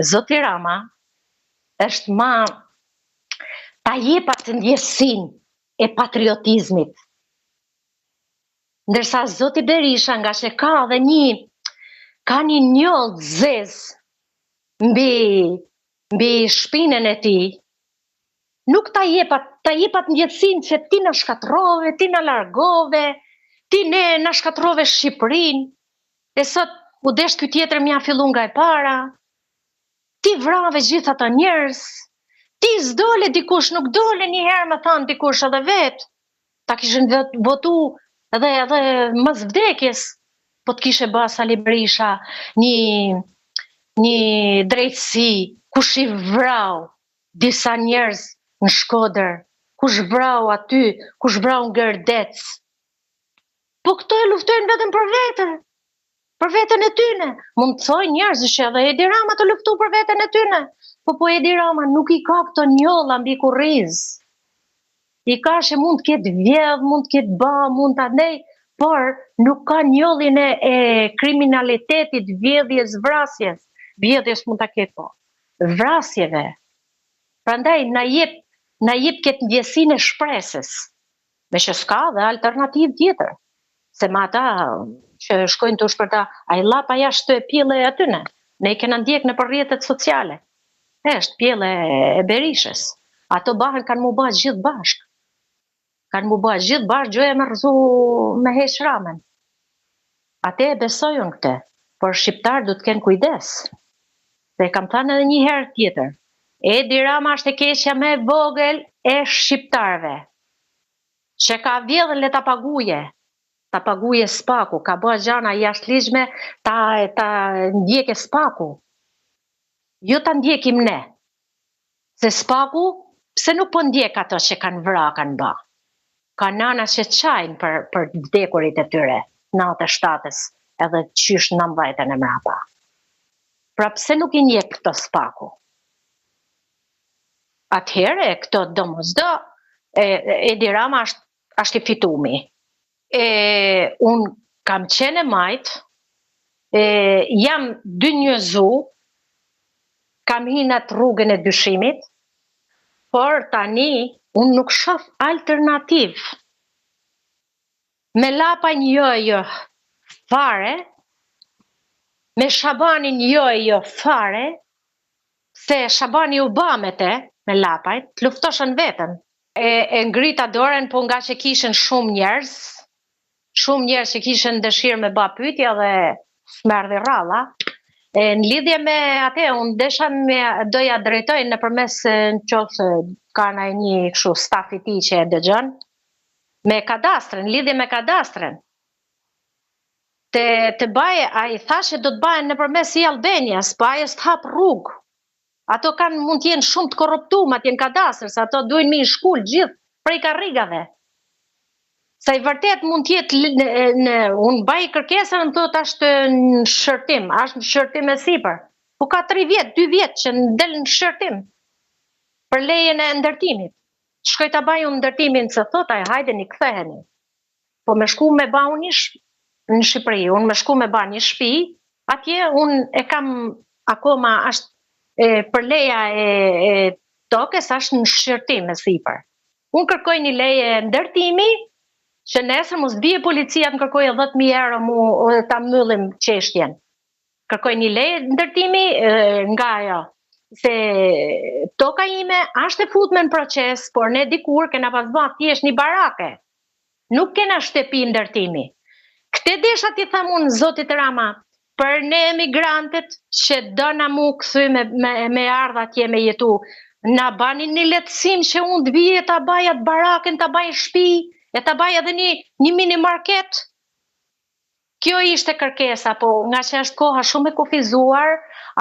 Zoti Rama është ta jepat të ndjesin e patriotizmit. Ndërsa Zoti Berisha nga që ka një njollë zez mbi shpinën e tij, nuk ta jepat ndjesin që ti na shkatrove, ti na largove, ti na shkatrove Shqipërinë, e sot u desh ky tjetër mja fillun nga e para, ti vrave gjithë ata njerëz, ti s'dole dikush, nuk dole një herë më thanë dikush edhe vetë, ta kishin votu edhe mos vdekjes, po të kishe ba Sali Berisha një drejtësi, kush i vrau disa njerëz në Shkodër, kush vrau aty, kush vrau në Gërdec. Po këto e luftojnë vetëm për veten e tyne. Mund të thoj njerëz që edhe Edi Rama të luftu për veten e tyne, po Edi Rama nuk i ka këto njolla mbi kurriz. I ka që mund të ketë vjedh, mund të ketë mund të andej, por nuk ka njollin e kriminalitetit, vjedhjes, vrasjes. Vjedhjes mund të ketë po. Vrasjeve. Prandaj na jep këtë ndjesin e shpresës. Me që s'ka dhe alternativë tjetër. Se ma ata që shkojnë të shpërta, a i lapa jashtë të pjelle e atyne. Ne i kena ndjek në përrjetet sociale. Eshtë pjelle e Berishës. Ato bahën kanë mu bëjt gjithë bashkë. Kanë mu bëjt gjithë bashkë, gjoja me rëzu me heq Ramen. Ate e besojnë këte, por shqiptarë du të kenë kujdes. Dhe kam thënë edhe një herë tjetër. Edi Rama është e keqja me vogël e shqiptarëve. Që ka vjedhën le ta paguje spaku, ka bëjë gjana jashtëligjshme ta ndjekë spaku. Jo ta ndjekim ne. Se spaku, pse nuk po ndjek ato që kanë kanë ba. Ka nana që qajnë për vdekurit e tyre, 97-ës, edhe qysh 19-ën e mrapa. Pra pse nuk i ndjek këto spaku? Atëhere, këto domosdo, Edi Rama është i fitumi. Unë kam qenë majtë, jam dynjëzu, kam hinat rrugën e dyshimit, por tani unë nuk shoh alternativ. Me Lapajn jo fare, me Shabanin jo fare, se Shabani u bamete me Lapajn, të luftoshën vetën. E ngrita dorën, po nga që kishen shumë njerëz që kishen dëshirë me ba pyetja dhe smerdhi ralla. Në lidhje me atë, unë doja drejtoj nëpërmes në qoftë ka një kështu staf i tij që e dëgjon, me kadastrën, lidhje me kadastrën. Të baje, ai thashë do të bajen nëpërmes i Albanias, po ajo s'të hap rrugë. Ato mund të jenë shumë të korruptuar atje në kadastrës, ato duhen me i shkull gjithë prej karrigave. Sa i vërtet mund të jetë unë baj kërkesën në thotë është në shërtim, është në shërtim e sipër. Po ka 3 vjet, 2 vjet që del në shërtim për lejen e ndërtimit. Shkoj ta baj unë ndërtimin se thotë ai hajdeni ktheheni. Po me shku me ba unë në Shqipëri, unë me shku me ba një shtëpi, atje unë e kam akoma është për leja e tokës është në shërtim e sipër. Unë kërkoj një leje ndërtimi, që nesër mos bie policia të kërkoj 10.000 euro mu ta mbyllim çështjen. Kërkoj një leje ndërtimi nga ajo, se toka ime është e futme në proces, por ne dikur kena pas bërë thjesht një barake. Nuk kena shtëpi ndërtimi. Këtë desha ti tham unë Zotit Rama, për ne emigrantët që dona mu këthy me ardha atje me jetu, na bani një letësim që unë të bije ta baj atë baraken, ta baj shtëpi, e ta baj edhe një mini market. Kjo ishte kërkesa, po nga që është koha shumë e kufizuar,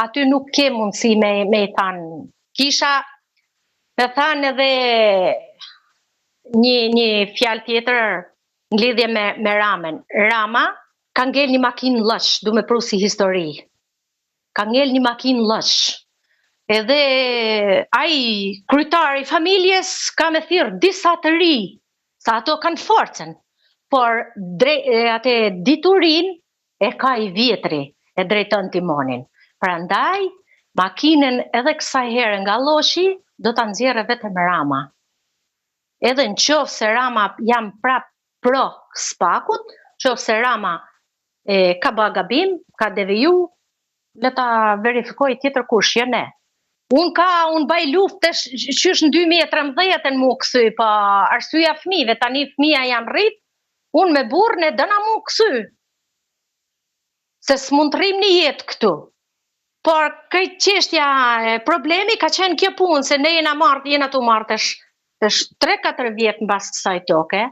aty nuk ke mundësi me i thanë. Kisha me thanë edhe një fjalë tjetër në lidhje me Ramen. Rama ka ngel një makinë lësh, du me pru si histori. Ka ngel një makinë lësh. Edhe ai kryetari i familjes ka me thirr disa të ri, sa ato kanë forcën, por atë diturin e ka i vjetri, e drejton timonin. Prandaj, makinën edhe kësaj herë nga Lloshi do ta nxjerrë vetëm Rama. Edhe në qoftë se Rama jam prap pro Spakut, qoftë se Rama ka bë gabim, ka deviju, le ta verifikoj tjetër kush, jo ne. Unë baj luftë qysh në 2013 mu kësy, pa arsyeja fëmijëve, tani fëmija janë rrit, unë me burrën e dëna mu kësy. Se s'mund të rrim një jetë këtu. Por këtë çështja problemi ka qenë kjo punë, se ne jena tu marrë tash 3-4 vjet mbas kësaj toke,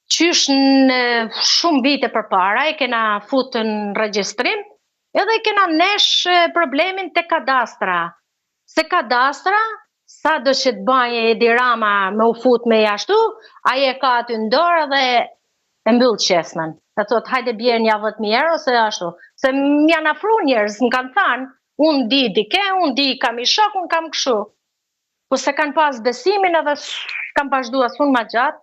qysh në shumë vite përpara e kena futur në regjistrim, edhe kena nesh problemin te kadastra. Se kadastra, sa do që të baje Edi Rama me u fut me jashtu, aje ka aty në dorë dhe e mbyll qesmen. Dhe thot, hajde bjerë një 10.000 euro se ashtu. Se më janë afru njerëz, më kanë thanë, unë di dike, unë di kam i shok, unë kam këshu. Po se kanë pas besimin edhe kam pashdu asun ma gjatë,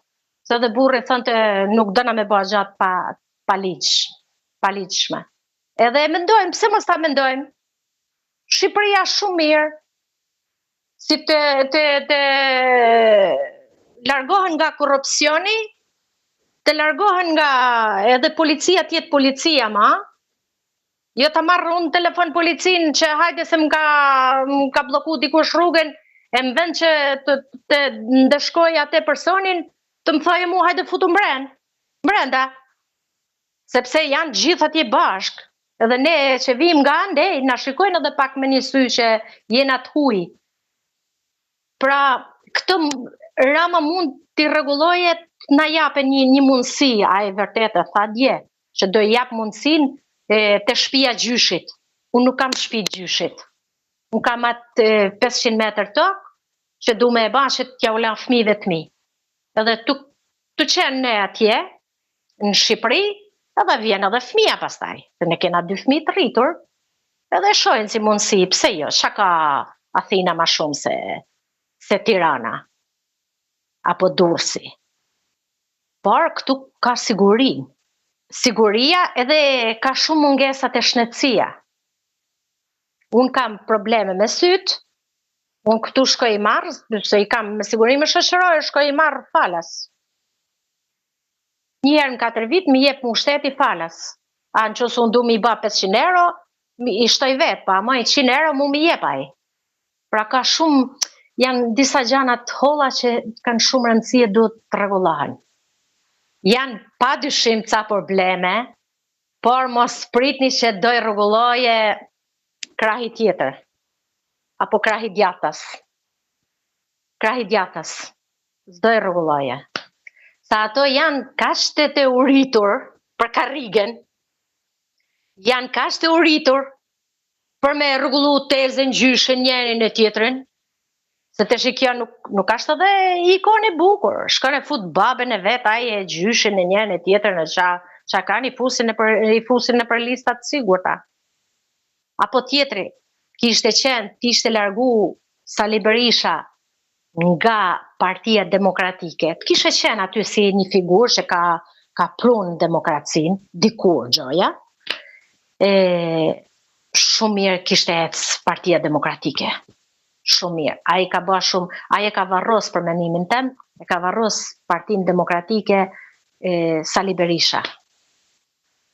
se dhe burri thënte nuk dëna me ba gjatë pa liqshme. Edhe mendojmë, pse mos ta mendojmë? Shqipëria shumë mirë, si të largohen nga korrupsioni, të largohen nga edhe policia tjetë policia ma, jo të marrë unë telefon policin që hajde se më ka bloku dikush rrugën, e më vend që të ndëshkoj atë personin, të më thojë mu hajde futu brenda, sepse janë gjithë atje bashkë, edhe ne që vim nga ndej, na shikojnë edhe pak me një sy që jena të huj. Pra, këtë Rama mund t'i rregulloje na jape një mundësi, a e vërtet e tha dje, që do jap mundësin të shtëpia gjyshit. Unë nuk kam shtëpi gjyshit. Unë kam atë 500 metër tokë, që du me e bashit t'ja u la fëmijëve të mi. Edhe të qenë ne atje, në Shqipëri, edhe vjen edhe fëmija pastaj. Se ne kena 2 fëmijë të rritur, edhe shojnë si mundësi, pse jo, çka ka Athina ma shumë se Tirana, apo Durrësi. Por këtu ka siguri. Siguria edhe ka shumë mungesat e shnetësia. Unë kam probleme me sytë, unë këtu shkoj i marrë, se i kam me sigurime shoqërore, shkoj i marrë falas. Njëherë në 4 vit mi jep mu shteti falas. A në qësë unë du mi ba 500 euro, i shtoj vetë, pa ma i 100 euro mu mi jep aj. Pra ka shumë, janë disa gjanat holla që kanë shumë rëndësie duhet të rregullohen. Janë pa dyshim ca probleme, por mos pritni që doj rregulloje krahi tjetër, apo krahi djathtas. Krahi djathtas, s'doj rregulloje. Sa ato janë kaq të uritur për karrigen, janë kaq të uritur për me rregullu tezën, gjyshin, njërin e tjetrin, se të shikja nuk ashtë edhe ikon e bukur, shkon e fut babën e vet, aje gjyshin e njërin e tjetrin, e qa kanë i fusin në për listat sigurta. Apo tjetri, kishte qenë, t'ishte largu Sali Berisha nga Partia Demokratike, t'kishte qenë aty si një figurë që ka prunë demokracinë, dikur gjoja, shumë mirë kishte ecë Partia Demokratike. Shumë mirë. Ai ka bërë shumë, ai e ka varros për mendimin tem, e ka varros Partinë Demokratike Sali Berisha.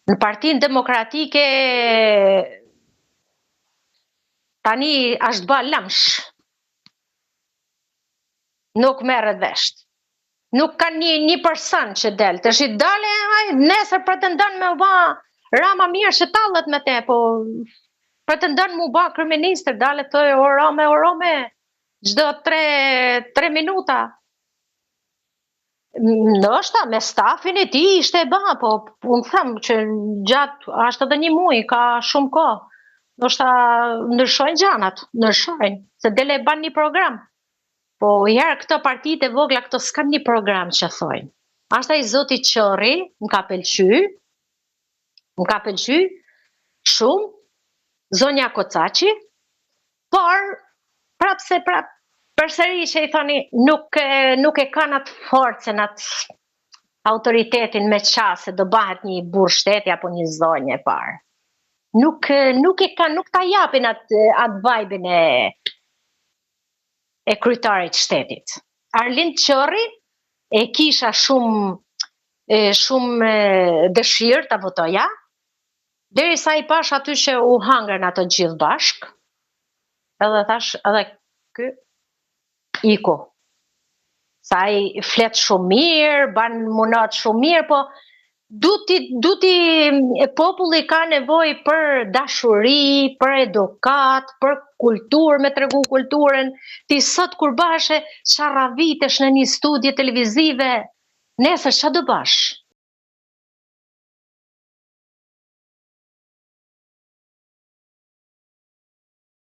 Në Partinë Demokratike tani është bë lëmsh. Nuk merret vesh. Nuk ka një person që del. Tash i dale, nesër pretendon me u bë Rama mirë që tallet me te, po pretendon mu ba kryeministër, dale thoj o Rome, çdo 3 minuta. Ndoshta me stafin e tij ishte e ba, po unë them që gjatë ashtë edhe 1 muaj, ka shumë kohë. Ndoshta ndryshojnë gjanat, se dele ban një program. Po herë këto partitë e vogla, këto s'kan një program që thojnë. Ashta i zoti Qorri, më ka pëlqy shumë, zonja Kocaçi, por prapse përsëri që i thoni nuk e kanë atë forcën, atë autoritetin me qasë, do bëhet një burr shteti apo një zonjë e parë. nuk ta japin atë vibe-in e kryetarit shtetit. Arlind Qërri e kisha shumë dëshirë ta votoja, derisa i pash aty që u hangren ato gjithë bashk, edhe thash edhe ky iku. Sa i flet shumë mirë, ban munat shumë mirë, po populli ka nevojë për dashuri, për edukat, për kulturë, me tregu kulturën. Ti sot kur bashe çarra vitesh në një studie televizive, nesër ç'a do bash?